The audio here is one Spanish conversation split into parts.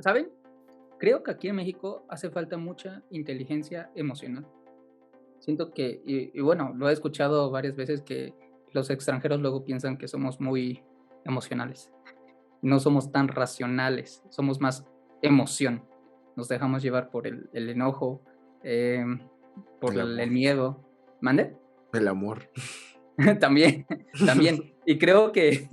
¿saben? Creo que aquí en México hace falta mucha inteligencia emocional. Siento que, y bueno, lo he escuchado varias veces que los extranjeros luego piensan que somos muy emocionales. No somos tan racionales, somos más emoción. Nos dejamos llevar por el enojo, em, por El el amor, miedo. ¿Mande? el amor. También, también. Y creo que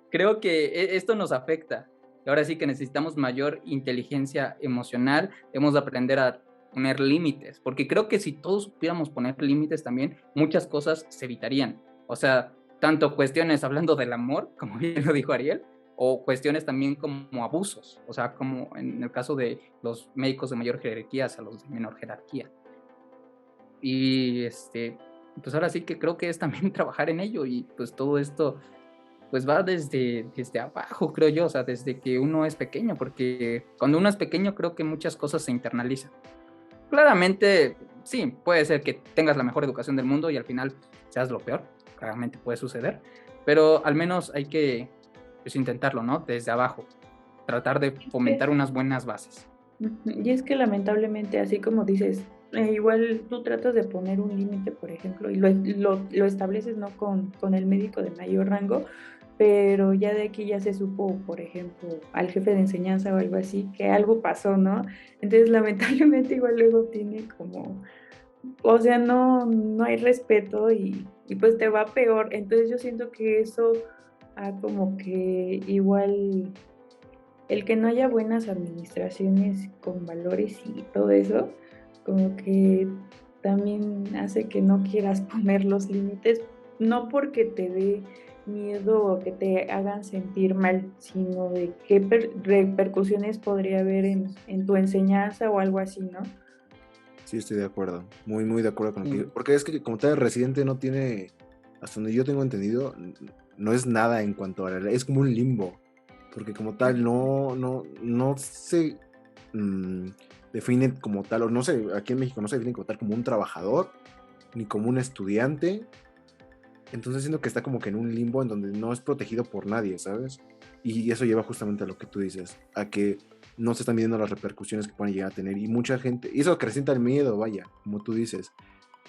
creo que esto nos afecta. Y ahora sí que necesitamos mayor inteligencia emocional, debemos de aprender a poner límites, porque creo que si todos supiéramos poner límites también, muchas cosas se evitarían. O sea, tanto cuestiones hablando del amor, como bien lo dijo Ariel, o cuestiones también como abusos, o sea, como en el caso de los médicos de mayor jerarquía hacia los de menor jerarquía. Y pues ahora sí que creo que es también trabajar en ello y pues todo esto pues va desde abajo, creo yo, o sea, desde que uno es pequeño, porque cuando uno es pequeño creo que muchas cosas se internalizan. Claramente, sí, puede ser que tengas la mejor educación del mundo y al final seas lo peor, claramente puede suceder, pero al menos hay que, pues, intentarlo, ¿no? Desde abajo, tratar de Es que fomentar unas buenas bases. y es que lamentablemente, así como dices, igual tú tratas de poner un límite, por ejemplo, y lo estableces, ¿no? Con el médico de mayor rango, pero ya de aquí ya se supo, por ejemplo, al jefe de enseñanza o algo así, que algo pasó, ¿no? Entonces, lamentablemente, igual luego tiene como, o sea, no hay respeto y pues te va peor. Entonces, yo siento que eso como que igual el que no haya buenas administraciones con valores y todo eso, como que también hace que no quieras poner los límites, no porque te dé miedo o que te hagan sentir mal, sino de qué repercusiones podría haber en tu enseñanza o algo así, ¿no? Sí, estoy de acuerdo. Muy, muy de acuerdo con lo que... Sí, Porque es que como tal, Residente no tiene, hasta donde yo tengo entendido, no es nada en cuanto a la... Es como un limbo. Porque como tal, no se mm, define como tal, o no sé, aquí en México no se define como tal como un trabajador, ni como un estudiante. Entonces siento que está como que en un limbo en donde no es protegido por nadie, ¿sabes? Y eso lleva justamente a lo que tú dices, a que no se están midiendo las repercusiones que pueden llegar a tener. Y mucha gente, y eso acrecenta el miedo, vaya, como tú dices,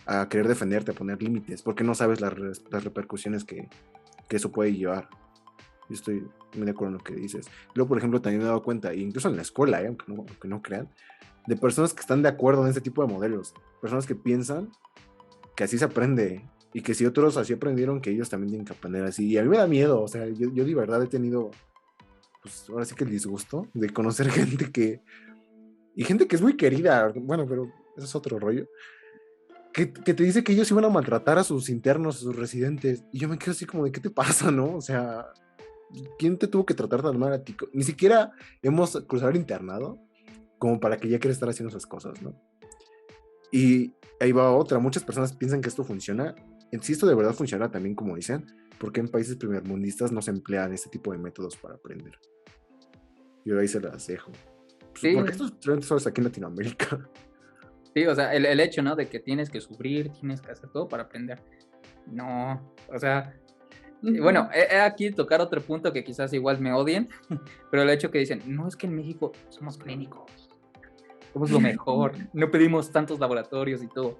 a querer defenderte, a poner límites, porque no sabes las repercusiones que eso puede llevar. Yo estoy muy de acuerdo en lo que dices. Luego, por ejemplo, también me he dado cuenta, incluso en la escuela, aunque no crean, de personas que están de acuerdo en este tipo de modelos, personas que piensan que así se aprende y que si otros así aprendieron, que ellos también tienen que aprender así. Y a mí me da miedo, o sea, yo de verdad he tenido, pues ahora sí que el disgusto de conocer gente y gente que es muy querida, bueno, pero eso es otro rollo, que te dice que ellos iban a maltratar a sus internos, a sus residentes, y yo me quedo así como de, ¿qué te pasa, no? O sea, ¿quién te tuvo que tratar tan mal a ti? Ni siquiera hemos cruzado el internado como para que ya quieras estar haciendo esas cosas, ¿no? Y ahí va otra, muchas personas piensan que esto funciona. En sí, esto de verdad funciona también como dicen, porque en países primermundistas no se emplean este tipo de métodos para aprender. Yo ahí se las dejo. Pues, porque sí, esto realmente solo es aquí en Latinoamérica. sí, o sea, el hecho, ¿no? De que tienes que sufrir, tienes que hacer todo para aprender. No, o sea, bueno, Ujú. he aquí tocar otro punto que quizás igual me odien, pero el hecho que dicen, no, es que en México somos clínicos, somos lo mejor, no pedimos tantos laboratorios y todo.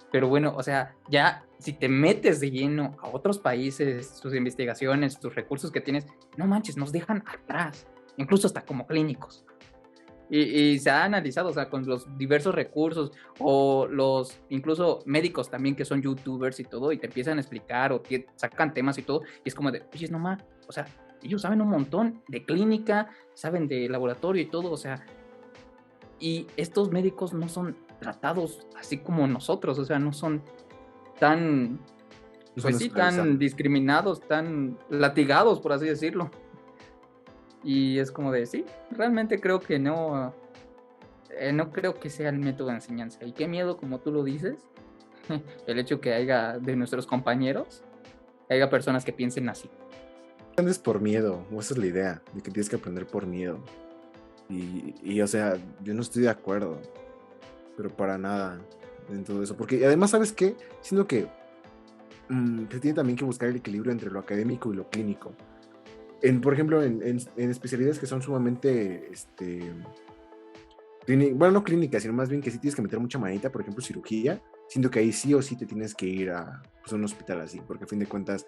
Pero bueno, o sea, ya si te metes de lleno a otros países, sus investigaciones, tus recursos que tienes, no manches, nos dejan atrás, incluso hasta como clínicos. Y se ha analizado, o sea, con los diversos recursos o los incluso médicos también que son youtubers y todo, y te empiezan a explicar o sacan temas y todo, y es como de, oye, no más, o sea, ellos saben un montón de clínica, saben de laboratorio y todo, o sea, y estos médicos no son tratados así como nosotros, o sea, no son tan, No son pues sí, tan esclavizados. discriminados, tan latigados, por así decirlo. Y es como de, sí, realmente creo que no, no creo que sea el método de enseñanza. Y qué miedo, como tú lo dices, el hecho que haya de nuestros compañeros, haya personas que piensen así. Aprendes por miedo, o esa es la idea, de que tienes que aprender por miedo. O sea, yo no estoy de acuerdo, pero para nada en todo eso. Porque además, ¿sabes qué? Siento que se tiene también que buscar el equilibrio entre lo académico y lo clínico. Por ejemplo, en especialidades que son sumamente, bueno, no clínicas, sino más bien que sí tienes que meter mucha manita, por ejemplo, cirugía, siento que ahí sí o sí te tienes que ir a, pues, a un hospital así, porque a fin de cuentas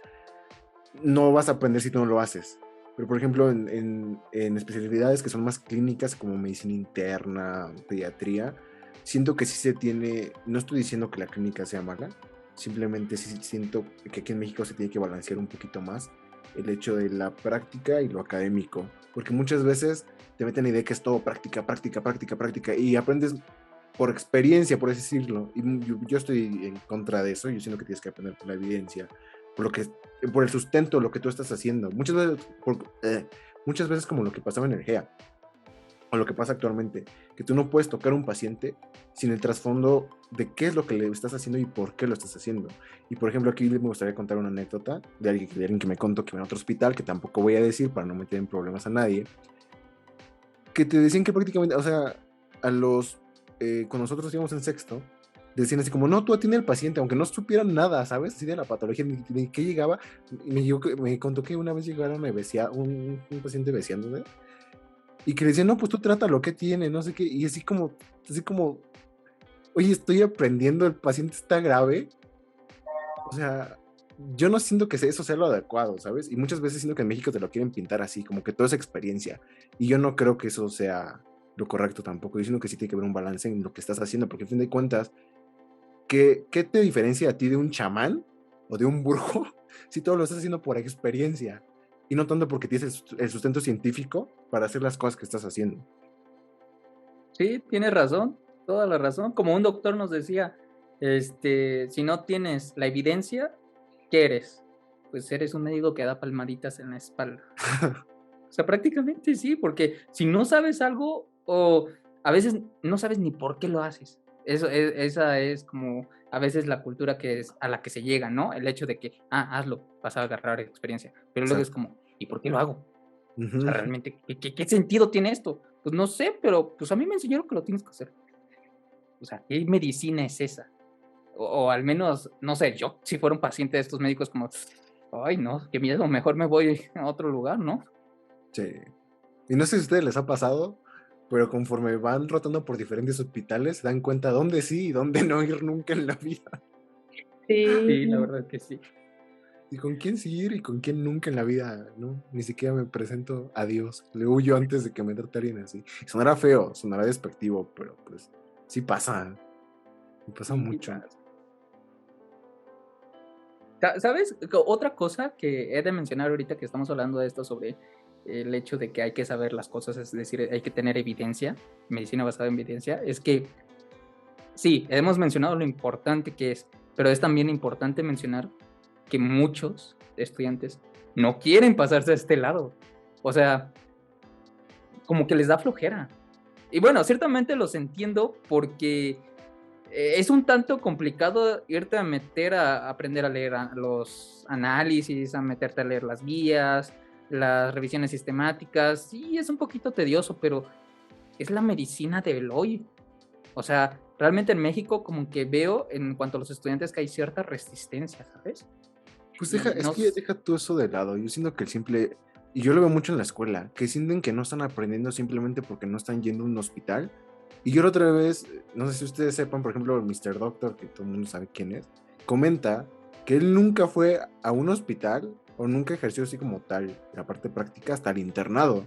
no vas a aprender si tú no lo haces. Pero, por ejemplo, en especialidades que son más clínicas, como medicina interna, pediatría, siento que sí se tiene, no estoy diciendo que la clínica sea mala, simplemente sí siento que aquí en México se tiene que balancear un poquito más el hecho de la práctica y lo académico, porque muchas veces te meten la idea que es todo práctica, práctica, práctica, práctica, y aprendes por experiencia, por así decirlo, y yo estoy en contra de eso. Yo siento que tienes que aprender por la evidencia, por lo que, por el sustento, lo que tú estás haciendo. Muchas veces como lo que pasaba en el GEA, o lo que pasa actualmente, que tú no puedes tocar a un paciente sin el trasfondo de qué es lo que le estás haciendo y por qué lo estás haciendo. Y por ejemplo, aquí me gustaría contar una anécdota de alguien que me contó que iba a otro hospital, que tampoco voy a decir para no meter en problemas a nadie, que te decían que prácticamente, o sea, cuando nosotros íbamos en sexto, decían así como, no, tú atiende al paciente, aunque no supieran nada, ¿sabes? Así de la patología, ni qué llegaba. Me contó que una vez llegaron a un paciente besiándose, y que le decían, no, pues tú trata lo que tiene, no sé qué, y así como, oye, estoy aprendiendo, el paciente está grave. O sea, yo no siento que eso sea lo adecuado, ¿sabes? Y muchas veces siento que en México te lo quieren pintar así, como que todo es experiencia. Y yo no creo que eso sea lo correcto tampoco. Yo siento que sí tiene que haber un balance en lo que estás haciendo, porque a fin de cuentas, ¿qué te diferencia a ti de un chamán o de un brujo si todo lo estás haciendo por experiencia? Y no tanto porque tienes el sustento científico para hacer las cosas que estás haciendo. Sí, tienes razón, toda la razón. Como un doctor nos decía, si no tienes la evidencia, ¿qué eres? Pues eres un médico que da palmaditas en la espalda. O sea, prácticamente sí, porque si no sabes algo o a veces no sabes ni por qué lo haces. Esa es como a veces la cultura a la que se llega, ¿no? El hecho de que, hazlo, vas a agarrar experiencia. Pero luego es como, ¿y por qué lo hago? O sea, realmente, ¿qué sentido tiene esto? Pues no sé, pero pues a mí me enseñaron que lo tienes que hacer. O sea, ¿qué medicina es esa? O al menos, no sé, yo si fuera un paciente de estos médicos como, ay, no, qué miedo, mejor me voy a otro lugar, ¿no? Sí. Y no sé si a ustedes les ha pasado, pero conforme van rotando por diferentes hospitales, se dan cuenta dónde sí y dónde no ir nunca en la vida. Sí, la Sí, verdad que sí. Y con quién sí ir y con quién nunca en la vida, ¿no? Ni siquiera me presento a Dios. Le huyo antes de que me trate alguien así. Sonará feo, sonará despectivo, pero pues sí pasa. Me pasa Sí, sí mucho. pasa. ¿Sabes? Otra cosa que he de mencionar ahorita que estamos hablando de esto sobre el hecho de que hay que saber las cosas, es decir, hay que tener evidencia, medicina basada en evidencia, es que sí, hemos mencionado lo importante que es, pero es también importante mencionar que muchos estudiantes no quieren pasarse a este lado. O sea, como que les da flojera. Y bueno, ciertamente los entiendo porque es un tanto complicado irte a meter a aprender a leer los análisis, a meterte a leer las guías, las revisiones sistemáticas. Sí, es un poquito tedioso, pero es la medicina del hoy. O sea, realmente en México como que veo en cuanto a los estudiantes que hay cierta resistencia, ¿sabes? Pues Y es que deja tú eso de lado. Yo siento que y yo lo veo mucho en la escuela, que sienten que no están aprendiendo simplemente porque no están yendo a un hospital. Y yo la otra vez, no sé si ustedes sepan, por ejemplo, el Mr. Doctor, que todo el mundo sabe quién es, comenta que él nunca fue a un hospital o nunca ejerció así como tal la parte práctica hasta el internado.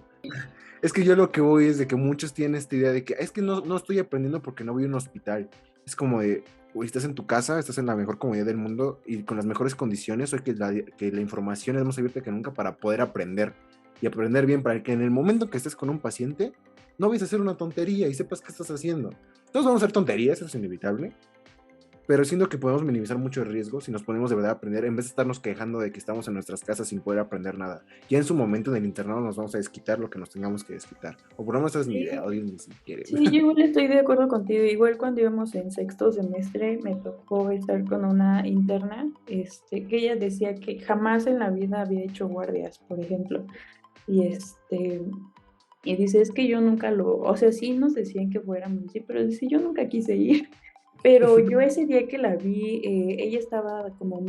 Es que yo lo que voy es de que muchos tienen esta idea de que es que no estoy aprendiendo porque no voy a un hospital. Es como de, güey, estás en tu casa, estás en la mejor comodidad del mundo y con las mejores condiciones, hoy que la información es más abierta que nunca para poder aprender y aprender bien, para que en el momento que estés con un paciente no vayas a hacer una tontería y sepas qué estás haciendo. Todos vamos a hacer tonterías, eso es inevitable, pero siento que podemos minimizar mucho el riesgo si nos ponemos de verdad a aprender, en vez de estarnos quejando de que estamos en nuestras casas sin poder aprender nada. Ya en su momento en el internado nos vamos a desquitar lo que nos tengamos que desquitar. O por lo menos esa es mi idea, sí, alguien si quiere. sí, yo igual estoy de acuerdo contigo. Igual cuando íbamos en sexto semestre me tocó estar con una interna, que ella decía que jamás en la vida había hecho guardias, por ejemplo. Y y dice, es que yo nunca o sea, sí nos decían que fuéramos, sí, pero dice, yo nunca quise ir. Pero yo ese día que la vi, ella estaba como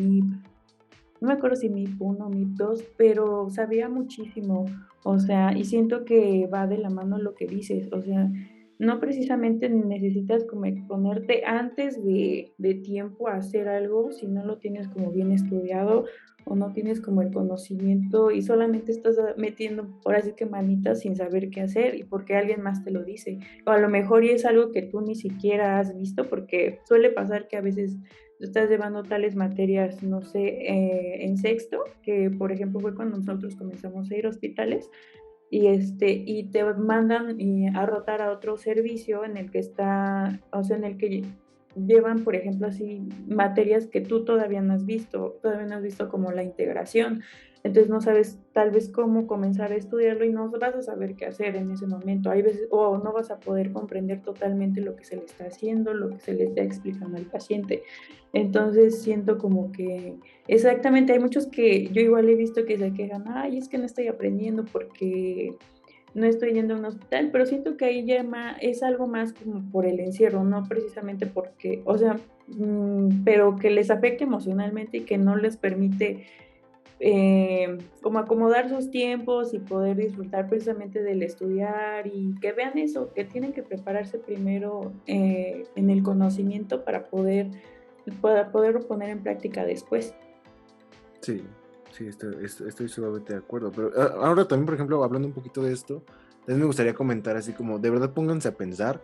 no me acuerdo si MIP 1 o MIP 2, pero sabía muchísimo, o sea, y siento que va de la mano lo que dices, o sea, no precisamente necesitas como exponerte antes de tiempo a hacer algo si no lo tienes como bien estudiado o no tienes como el conocimiento y solamente estás metiendo ahora sí que manitas sin saber qué hacer y porque alguien más te lo dice. O a lo mejor y es algo que tú ni siquiera has visto porque suele pasar que a veces tú estás llevando tales materias, no sé, en sexto, que por ejemplo fue cuando nosotros comenzamos a ir a hospitales y te mandan a rotar a otro servicio en el que está, o sea, en el que llevan, por ejemplo, así materias que tú todavía no has visto como la integración. Entonces no sabes tal vez cómo comenzar a estudiarlo y no vas a saber qué hacer en ese momento. Hay veces, o no vas a poder comprender totalmente lo que se le está haciendo, lo que se le está explicando al paciente. Entonces siento como que exactamente, hay muchos que yo igual he visto que se quejan, ay, es que no estoy aprendiendo porque no estoy yendo a un hospital, pero siento que ahí ya es algo más como por el encierro, no precisamente porque, o sea, pero que les afecte emocionalmente y que no les permite como acomodar sus tiempos y poder disfrutar precisamente del estudiar y que vean eso, que tienen que prepararse primero en el conocimiento para poderlo poner en práctica después. Sí, sí, estoy sumamente de acuerdo. Pero ahora también, por ejemplo, hablando un poquito de esto, también me gustaría comentar así como, de verdad pónganse a pensar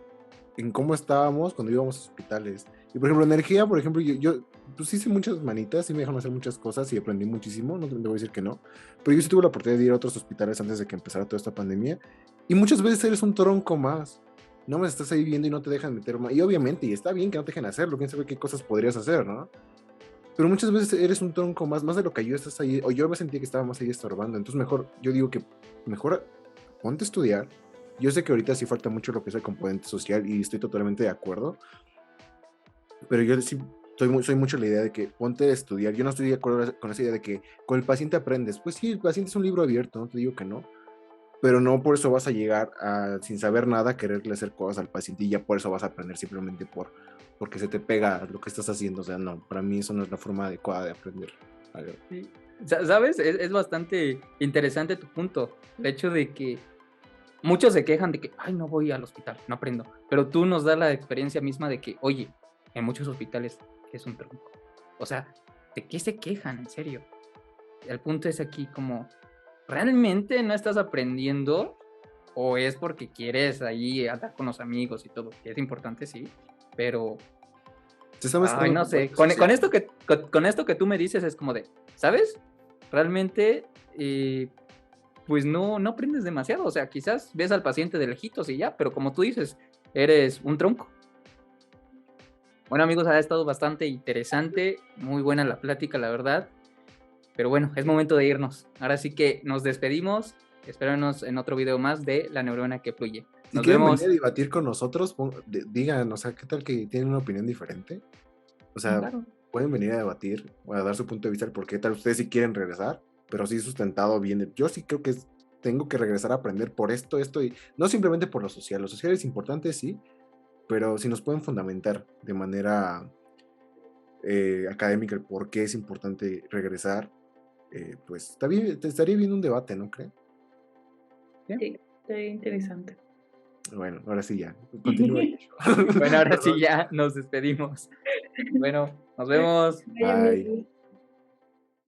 en cómo estábamos cuando íbamos a hospitales. Y por ejemplo, energía, por ejemplo, yo pues hice muchas manitas, sí me dejaron hacer muchas cosas y aprendí muchísimo, no te voy a decir que no, pero yo sí tuve la oportunidad de ir a otros hospitales antes de que empezara toda esta pandemia y muchas veces eres un tronco más. No me estás ahí viendo y no te dejan meter más. Y obviamente, y está bien que no te dejen hacerlo, quién sabe qué cosas podrías hacer, ¿no? Pero muchas veces eres un tronco más de lo que yo estás ahí, o yo me sentía que estaba más ahí estorbando. Entonces mejor, yo digo que mejor ponte a estudiar. Yo sé que ahorita sí falta mucho lo que es el componente social y estoy totalmente de acuerdo, pero yo sí soy mucho la idea de que ponte a estudiar. Yo no estoy de acuerdo con esa idea de que con el paciente aprendes. Pues sí, el paciente es un libro abierto, no te digo que no, pero no por eso vas a llegar a, sin saber nada, quererle hacer cosas al paciente y ya por eso vas a aprender simplemente porque se te pega lo que estás haciendo. O sea, no, para mí eso no es la forma adecuada de aprender algo. Sí. ¿Sabes? Es bastante interesante tu punto. El hecho de que muchos se quejan de que, ay, no voy al hospital, no aprendo. Pero tú nos das la experiencia misma de que, oye, en muchos hospitales es un tronco. O sea, ¿de qué se quejan? En serio. El punto es aquí como, ¿realmente no estás aprendiendo? ¿O es porque quieres ahí andar con los amigos y todo? Que es importante, sí. Pero, Te está ay, mezclando no con sé. parte Con social. esto que tú me dices es como de, ¿sabes? Realmente pues no aprendes demasiado. O sea, quizás ves al paciente de lejitos y ya, pero como tú dices, eres un tronco. Bueno, amigos, ha estado bastante interesante, muy buena la plática, la verdad. Pero bueno, es momento de irnos. Ahora sí que nos despedimos. Espéranos en otro video más de La Neurona que Fluye. Si Nos quieren venir a vemos. debatir con nosotros, digan, o sea, ¿qué tal que tienen una opinión diferente? O sea, Claro. pueden venir a debatir o a dar su punto de vista del por qué tal ustedes sí quieren regresar, pero sí sustentado bien. Yo sí creo que tengo que regresar a aprender por esto y no simplemente por lo social. Lo social es importante, sí, pero si nos pueden fundamentar de manera académica el por qué es importante regresar, pues está bien, estaría bien un debate, ¿no creen? Sí, está interesante. Bueno, ahora sí ya, continúa. Bueno, ahora sí ya nos despedimos. Bueno, nos vemos. Ay, Bye. amigos.